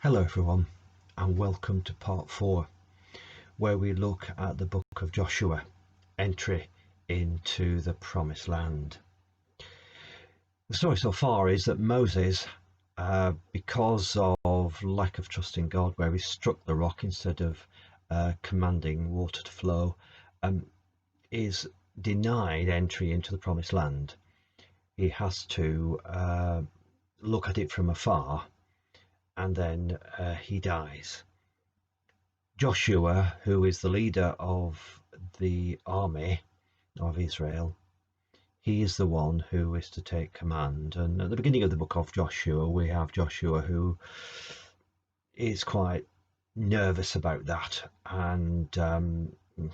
Hello everyone, and welcome to part 4, where we look at the book of Joshua, entry into the promised land. The story so far is that Moses, because of lack of trust in God, where he struck the rock instead of commanding water to flow, is denied entry into the promised land. He has to look at it from afar, and then he dies. Joshua, who is the leader of the army of Israel, he is the one who is to take command. And at the beginning of the book of Joshua, we have Joshua who is quite nervous about that, and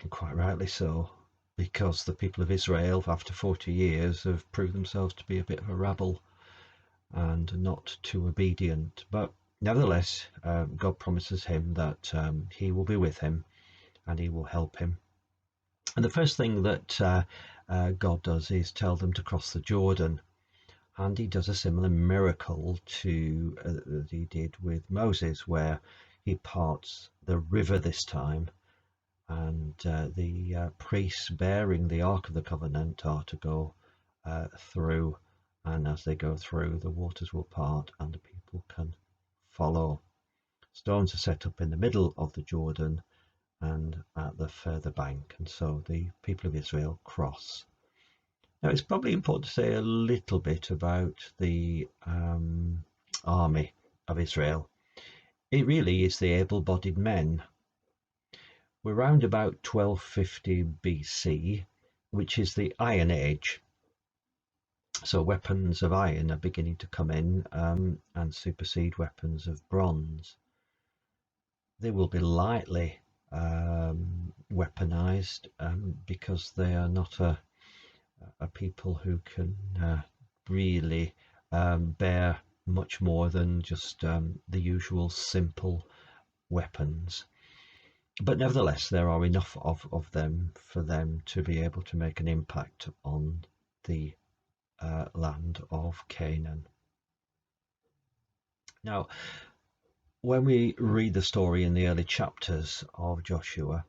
quite rightly so, because the people of Israel, after 40 years, have proved themselves to be a bit of a rabble and not too obedient. But nevertheless, God promises him that he will be with him and he will help him. And the first thing that God does is tell them to cross the Jordan. And he does a similar miracle to that he did with Moses, where he parts the river this time, and the priests bearing the Ark of the Covenant are to go through, and as they go through, the waters will part and the people can follow. Stones are set up in the middle of the Jordan and at the further bank, and so the people of Israel cross. Now, it's probably important to say a little bit about the army of Israel. It really is the able-bodied men. We're around about 1250 BC, which is the Iron Age. So weapons of iron are beginning to come in and supersede weapons of bronze. They will be lightly weaponized because they are not a people who can really bear much more than just the usual simple weapons. But nevertheless, there are enough of them for them to be able to make an impact on the land of Canaan. Now, when we read the story in the early chapters of Joshua,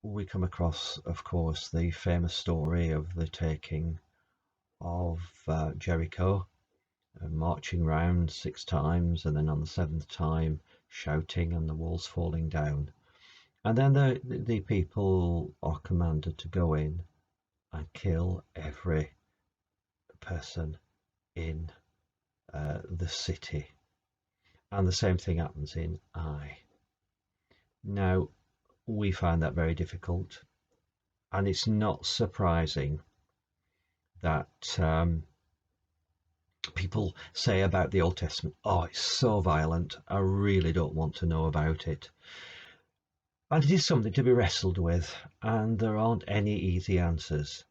we come across, of course, the famous story of the taking of Jericho, marching round 6 times, and then on the 7th time shouting and the walls falling down. And then the people are commanded to go in and kill every person in the city. And the same thing happens in Ai. Now, we find that very difficult, and it's not surprising that people say about the Old Testament, oh, it's so violent, I really don't want to know about it. And it is something to be wrestled with, and there aren't any easy answers.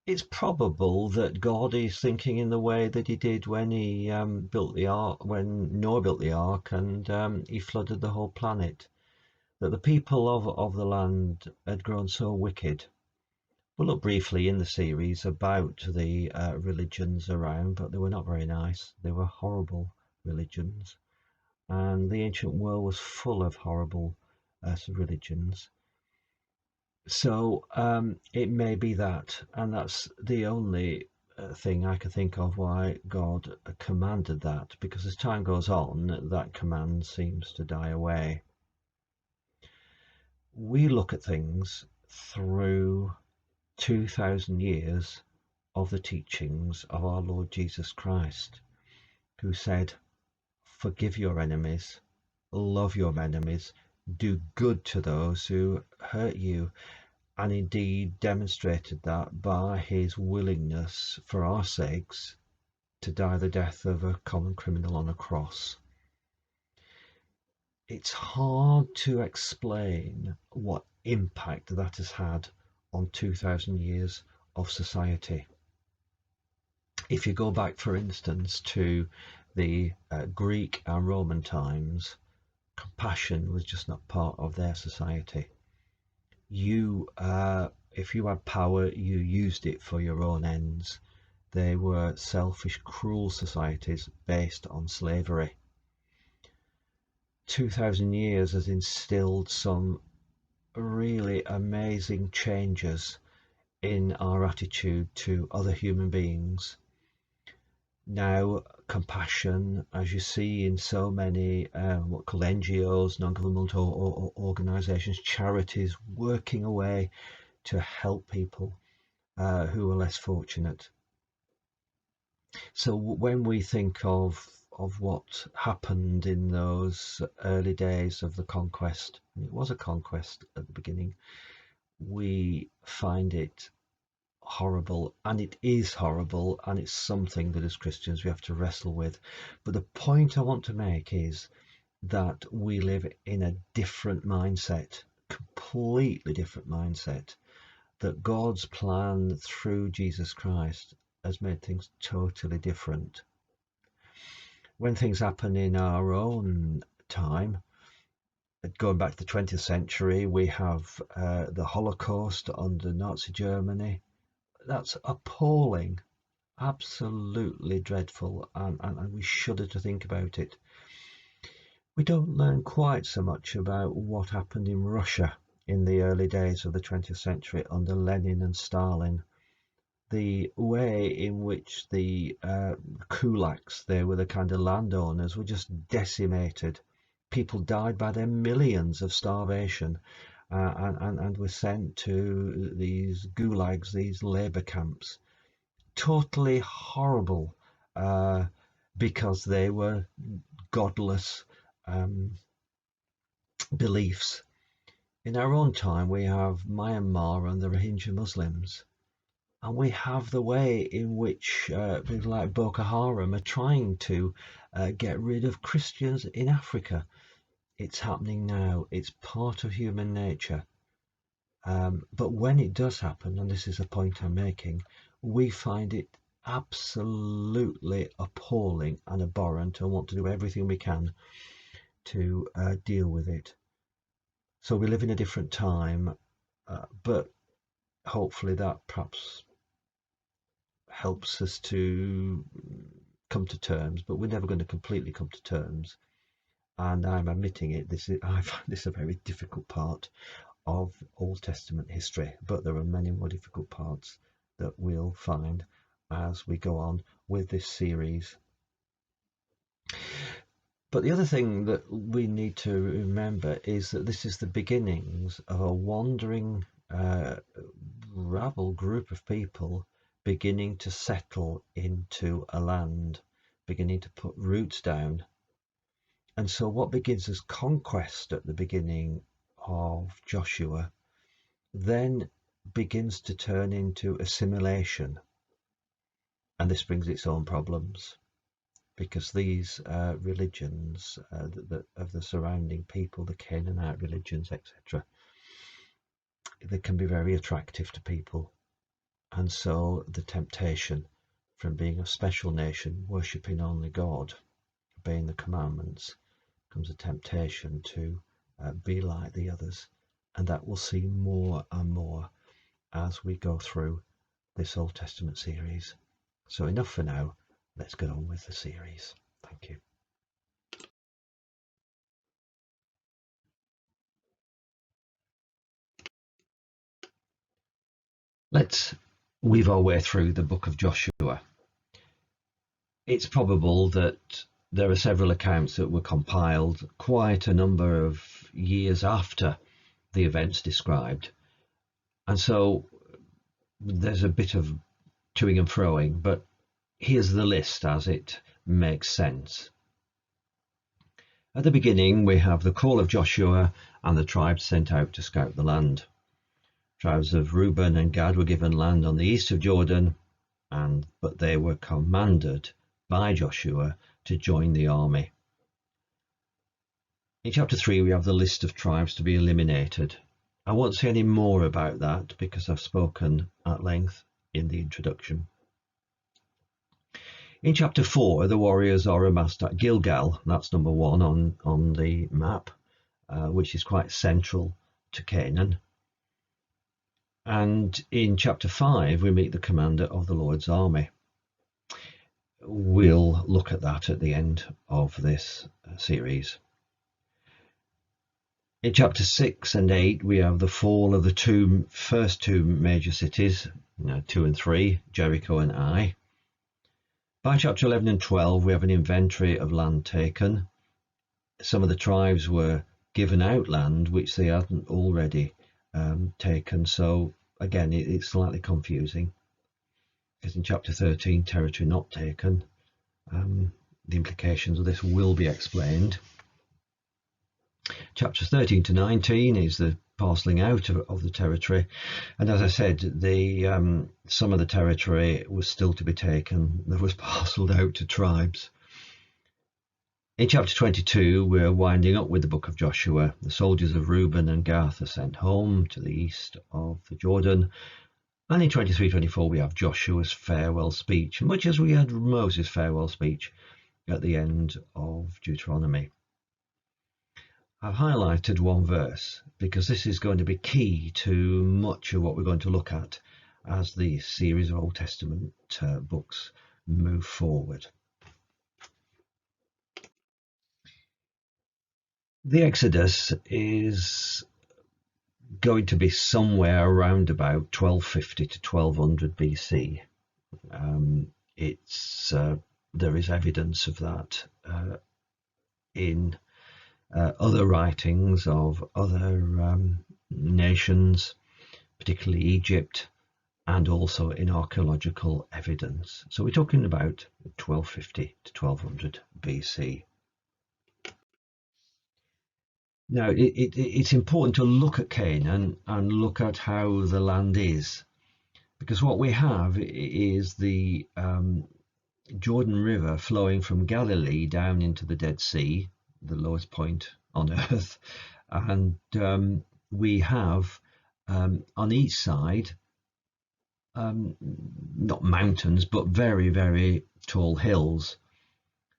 It's probable that God is thinking in the way that he did when he built the ark, when Noah built the ark, and he flooded the whole planet. That the people of the land had grown so wicked. We'll look briefly in the series about the religions around, but they were not very nice. They were horrible religions, and the ancient world was full of horrible religions. So it may be that, and that's the only thing I can think of why God commanded that, because as time goes on, that command seems to die away. We look at things through 2,000 years of the teachings of our Lord Jesus Christ, who said, forgive your enemies, love your enemies, do good to those who hurt you, and indeed demonstrated that by his willingness for our sakes to die the death of a common criminal on a cross. It's hard to explain what impact that has had on 2,000 years of society. If you go back, for instance, to the Greek and Roman times, compassion was just not part of their society. If you had power, you used it for your own ends. They were selfish, cruel societies based on slavery. 2,000 years has instilled some really amazing changes in our attitude to other human beings. Now, compassion, as you see in so many what called NGOs, non-governmental organisations, charities, working away to help people who are less fortunate. So when we think of what happened in those early days of the conquest, and it was a conquest at the beginning, we find it horrible, and it is horrible, and it's something that as Christians we have to wrestle with. But the point I want to make is that we live in a different mindset, completely different mindset, that God's plan through Jesus Christ has made things totally different. When things happen in our own time, going back to the 20th century, we have the Holocaust under Nazi Germany. That's appalling, absolutely dreadful, and we shudder to think about it. We don't learn quite so much about what happened in Russia in the early days of the 20th century under Lenin and Stalin. The way in which the kulaks, they were the kind of landowners, were just decimated. People died by their millions of starvation and were sent to these gulags, these labor camps. Totally horrible because they were godless beliefs. In our own time, we have Myanmar and the Rohingya Muslims. And we have the way in which people like Boko Haram are trying to get rid of Christians in Africa. It's happening now. It's part of human nature. But when it does happen, and this is a point I'm making, we find it absolutely appalling and abhorrent and want to do everything we can to deal with it. So we live in a different time, but hopefully that perhaps helps us to come to terms, but we're never going to completely come to terms. And I'm admitting it, I find this a very difficult part of Old Testament history, but there are many more difficult parts that we'll find as we go on with this series. But the other thing that we need to remember is that this is the beginnings of a wandering rabble group of people beginning to settle into a land, beginning to put roots down. And so what begins as conquest at the beginning of Joshua then begins to turn into assimilation. And this brings its own problems, because these religions of the surrounding people, the Canaanite religions, etc., they can be very attractive to people. And so the temptation from being a special nation, worshipping only God, obeying the commandments, comes a temptation to be like the others. And that we'll see more and more as we go through this Old Testament series. So enough for now. Let's get on with the series. Thank you. Let's weave our way through the book of Joshua. It's probable that there are several accounts that were compiled quite a number of years after the events described. And so there's a bit of toing and froing, but here's the list as it makes sense. At the beginning, we have the call of Joshua and the tribes sent out to scout the land. Tribes of Reuben and Gad were given land on the east of Jordan, but they were commanded by Joshua to join the army. In chapter 3, we have the list of tribes to be eliminated. I won't say any more about that because I've spoken at length in the introduction. In chapter 4, the warriors are amassed at Gilgal. That's number 1 on the map, which is quite central to Canaan. And in chapter 5, we meet the commander of the Lord's army. We'll look at that at the end of this series. In chapter 6 and 8, we have the fall of the first two major cities, 2 and 3, Jericho and Ai. By chapter 11 and 12, we have an inventory of land taken. Some of the tribes were given out land which they hadn't already taken. So again, it's slightly confusing, because in chapter 13, territory not taken, the implications of this will be explained. Chapters 13 to 19 is the parcelling out of the territory, and as I said, some of the territory was still to be taken that was parcelled out to tribes. In chapter 22, we're winding up with the book of Joshua. The soldiers of Reuben and Gad are sent home to the east of the Jordan. And in 23-24, we have Joshua's farewell speech, much as we had Moses' farewell speech at the end of Deuteronomy. I've highlighted one verse because this is going to be key to much of what we're going to look at as the series of Old Testament books move forward. The Exodus is going to be somewhere around about 1250 to 1200 BC. There is evidence of that in other writings of other nations, particularly Egypt, and also in archaeological evidence. So we're talking about 1250 to 1200 BC. Now, it's important to look at Canaan and look at how the land is, because what we have is the Jordan River flowing from Galilee down into the Dead Sea, the lowest point on earth, and we have on each side not mountains but very, very tall hills.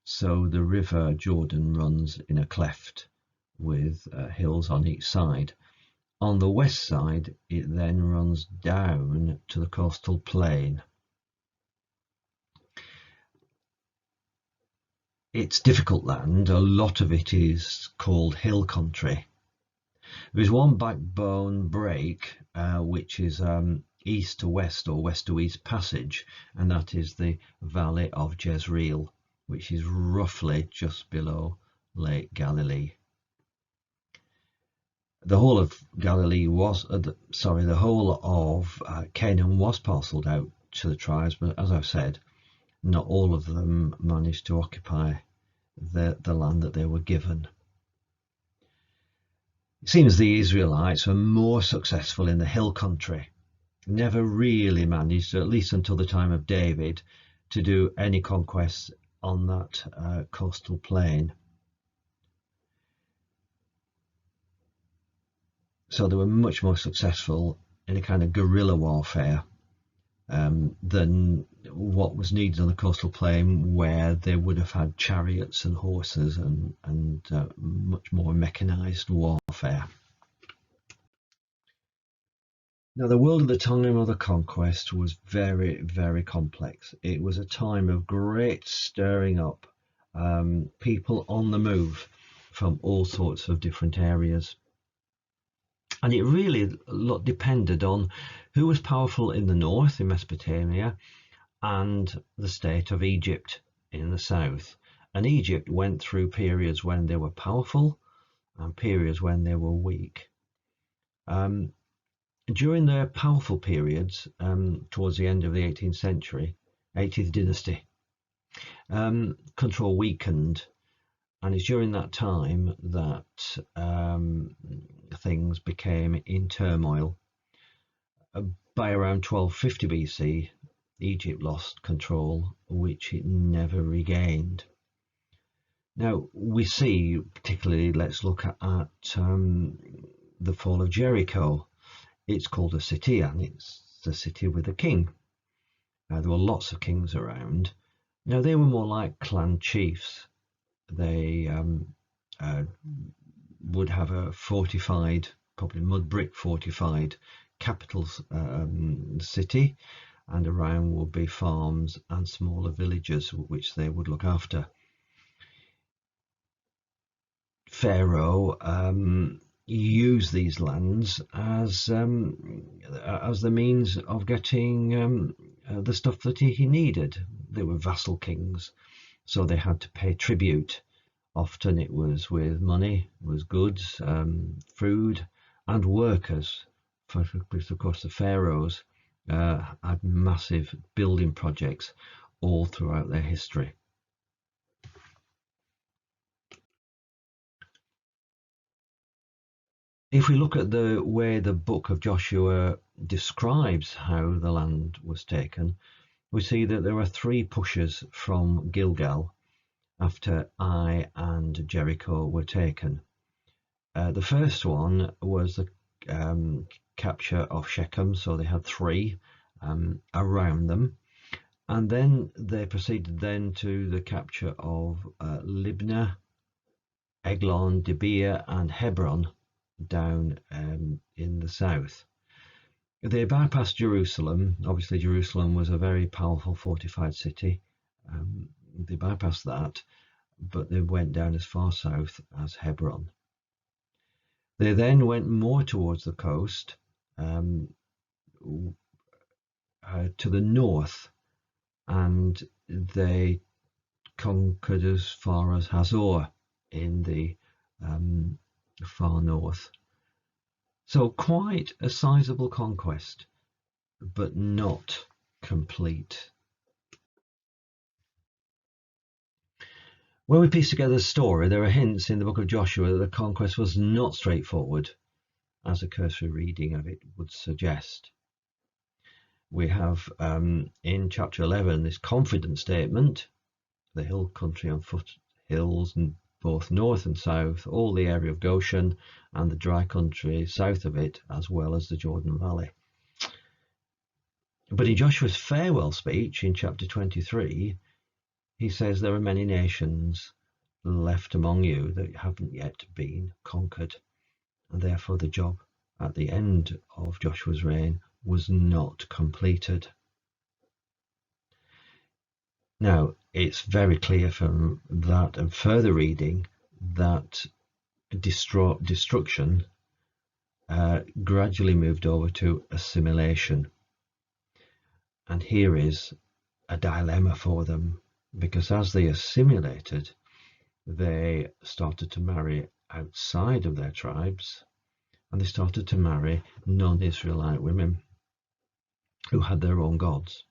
So the river Jordan runs in a cleft with hills on each side. On the west side, it then runs down to the coastal plain. It's difficult land. A lot of it is called hill country. There is one backbone break, which is east to west or west to east passage, and that is the Valley of Jezreel, which is roughly just below Lake Galilee. The whole of Galilee was, the whole of Canaan was parcelled out to the tribes, but as I've said, not all of them managed to occupy the land that they were given. It seems the Israelites were more successful in the hill country, never really managed, at least until the time of David, to do any conquests on that coastal plain. So they were much more successful in a kind of guerrilla warfare than what was needed on the coastal plain, where they would have had chariots and horses and much more mechanized warfare. Now, the world at the time of the conquest was very, very complex. It was a time of great stirring up, people on the move from all sorts of different areas. And it really depended on who was powerful in the north, in Mesopotamia, and the state of Egypt in the south. And Egypt went through periods when they were powerful and periods when they were weak. During their powerful periods, towards the end of the 18th century, 18th dynasty, control weakened. And it's during that time that things became in turmoil. By around 1250 BC, Egypt lost control, which it never regained. Now, we see, particularly, let's look at the fall of Jericho. It's called a city, and it's the city with a king. There were lots of kings around. Now, they were more like clan chiefs. They would have a fortified, probably mud brick fortified capital city, and around would be farms and smaller villages which they would look after. Pharaoh use these lands as the means of getting the stuff that he needed. They were vassal kings, so they had to pay tribute. Often it was with money, was goods, food, and workers. Because of course the pharaohs had massive building projects all throughout their history. If we look at the way the book of Joshua describes how the land was taken, we see that there are 3 pushes from Gilgal after Ai and Jericho were taken. The first one was the capture of Shechem, so they had 3 around them, and then they proceeded then to the capture of Libnah, Eglon, Debir, and Hebron down in the south. They bypassed Jerusalem. Obviously, Jerusalem was a very powerful fortified city. They bypassed that, but they went down as far south as Hebron. They then went more towards the coast, to the north, and they conquered as far as Hazor in the far north. So quite a sizable conquest, but not complete. When we piece together the story, there are hints in the book of Joshua that the conquest was not straightforward, as a cursory reading of it would suggest. We have in chapter 11 this confident statement: the hill country and foothills, and both north and south, all the area of Goshen, and the dry country south of it, as well as the Jordan Valley. But in Joshua's farewell speech in chapter 23, he says there are many nations left among you that haven't yet been conquered, and therefore the job at the end of Joshua's reign was not completed. Now, it's very clear from that and further reading that destruction gradually moved over to assimilation. And here is a dilemma for them, because as they assimilated, they started to marry outside of their tribes, and they started to marry non-Israelite women who had their own gods.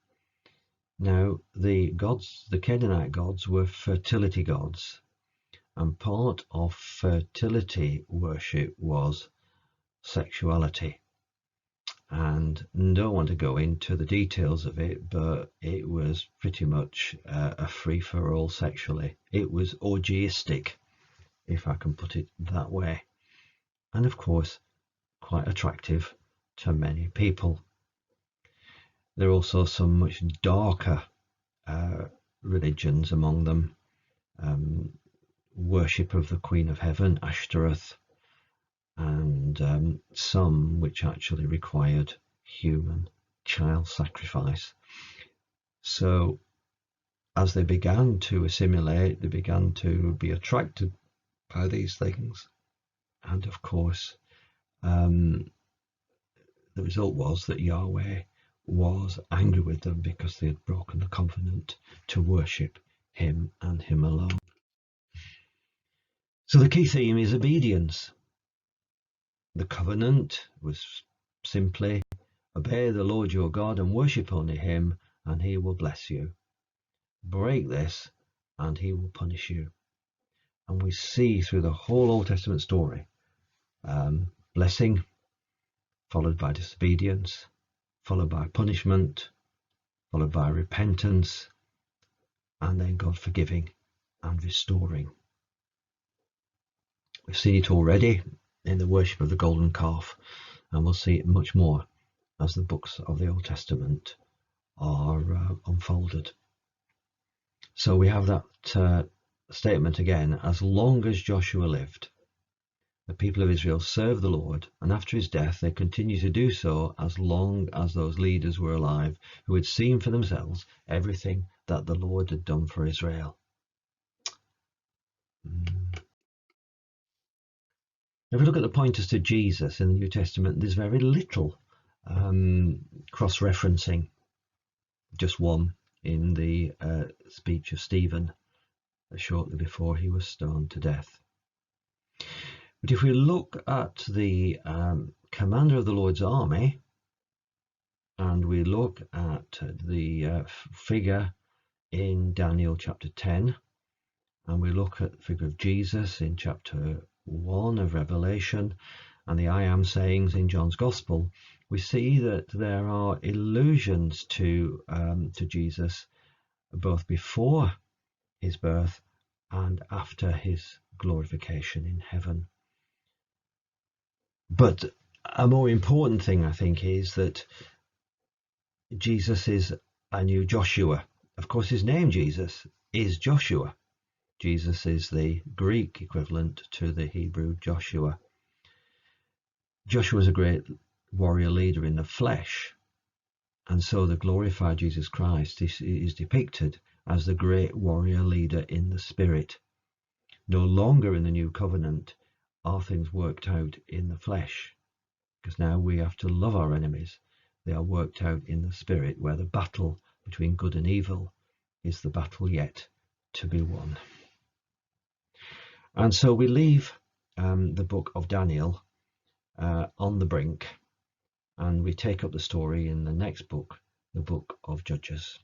Now, the Canaanite gods, were fertility gods, and part of fertility worship was sexuality. And don't want to go into the details of it, but it was pretty much a free-for-all sexually. It was orgiastic, if I can put it that way, and of course quite attractive to many people. There are also some much darker religions among them. Worship of the Queen of Heaven, Ashtoreth, and some which actually required human child sacrifice. So as they began to assimilate, they began to be attracted by these things, and of course the result was that Yahweh was angry with them because they had broken the covenant to worship him and him alone. So the key theme is obedience. The covenant was simply obey the Lord your God and worship only him, and he will bless you. Break this and he will punish you. And we see through the whole Old Testament story, blessing followed by disobedience, followed by punishment, followed by repentance, and then God forgiving and restoring. We've seen it already in the worship of the golden calf, and we'll see it much more as the books of the Old Testament are unfolded. So we have that statement again: as long as Joshua lived, the people of Israel served the Lord, and after his death they continued to do so as long as those leaders were alive who had seen for themselves everything that the Lord had done for Israel. If we look at the pointers to Jesus in the New Testament, there's very little cross-referencing, just one in the speech of Stephen shortly before he was stoned to death. But if we look at the commander of the Lord's army, and we look at the figure in Daniel chapter 10, and we look at the figure of Jesus in chapter 1 of Revelation, and the I am sayings in John's Gospel, we see that there are allusions to Jesus both before his birth and after his glorification in heaven. But a more important thing, I think, is that Jesus is a new Joshua. Of course, his name Jesus is Joshua. Jesus is the Greek equivalent to the Hebrew Joshua. Joshua is a great warrior leader in the flesh, and so the glorified Jesus Christ is depicted as the great warrior leader in the spirit. No longer in the new covenant are things worked out in the flesh, because now we have to love our enemies. They are worked out in the spirit, where the battle between good and evil is the battle yet to be won. And so we leave the book of Daniel on the brink, and we take up the story in the next book, the book of Judges.